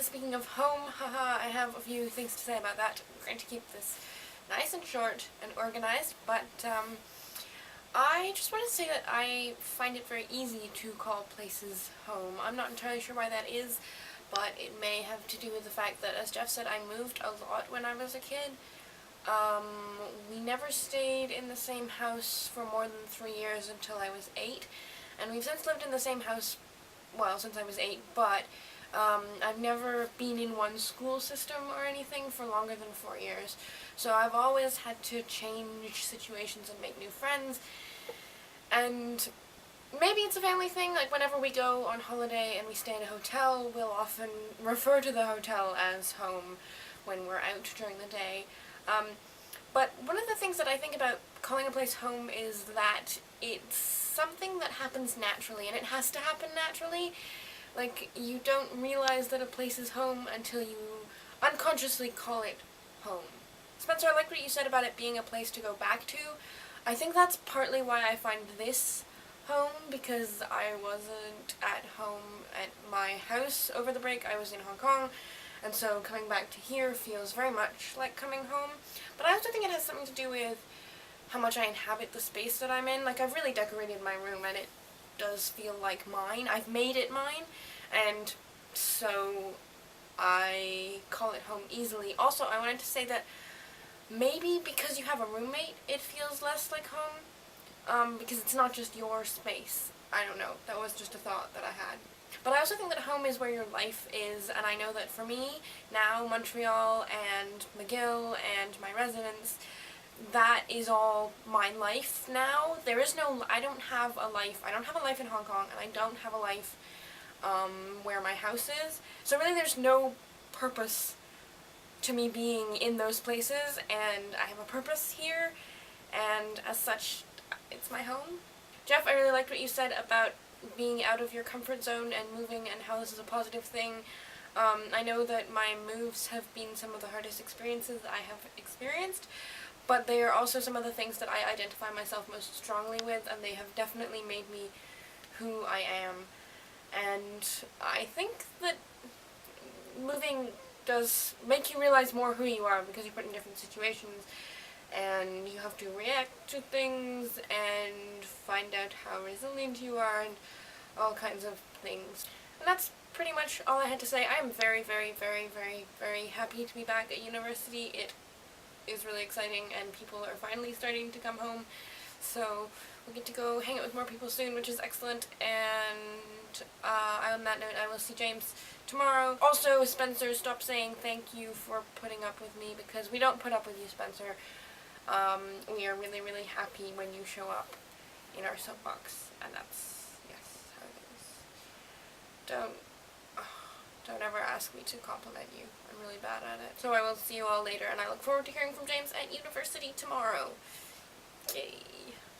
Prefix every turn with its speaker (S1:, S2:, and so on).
S1: speaking of home, haha, I have a few things to say about that. We're going to keep this nice and short and organized, but I just want to say that I find it very easy to call places home. I'm not entirely sure why that is, but it may have to do with the fact that, as Jeff said, I moved a lot when I was a kid. We never stayed in the same house for more than 3 years until I was 8, and we've since lived in the same house, well, since I was 8, but I've never been in one school system or anything for longer than 4 years. So I've always had to change situations and make new friends. And maybe it's a family thing, like whenever we go on holiday and we stay in a hotel, we'll often refer to the hotel as home when we're out during the day. But one of the things that I think about calling a place home is that it's something that happens naturally, and it has to happen naturally. Like, you don't realize that a place is home until you unconsciously call it home. Spencer, I like what you said about it being a place to go back to. I think that's partly why I find this home, because I wasn't at home at my house over the break. I was in Hong Kong, and so coming back to here feels very much like coming home. But I also think it has something to do with how much I inhabit the space that I'm in. Like, I've really decorated my room, and it does feel like mine. I've made it mine, and so I call it home easily. Also, I wanted to say that maybe because you have a roommate, it feels less like home, because it's not just your space. I don't know, that was just a thought that I had. But I also think that home is where your life is, and I know that for me, now, Montreal and McGill and my residence, that is all my life now. There is no, I don't have a life in Hong Kong, and I don't have a life where my house is. So really there's no purpose to me being in those places, and I have a purpose here, and as such, it's my home. Jeff, I really liked what you said about being out of your comfort zone and moving, and how this is a positive thing. I know that my moves have been some of the hardest experiences I have experienced, but they are also some of the things that I identify myself most strongly with, and they have definitely made me who I am. And I think that moving does make you realize more who you are, because you're put in different situations, and you have to react to things and find out how resilient you are and all kinds of things. And that's pretty much all I had to say. I am very, very, very, very, very happy to be back at university. It is really exciting, and people are finally starting to come home, so we'll get to go hang out with more people soon, which is excellent. And on that note, I will see James tomorrow. Also, Spencer, stop saying thank you for putting up with me, because we don't put up with you, Spencer. We are really, really happy when you show up in our soapbox, and that's, yes, how it is. Don't ever ask me to compliment you. I'm really bad at it. So I will see you all later, and I look forward to hearing from James at university tomorrow. Yay.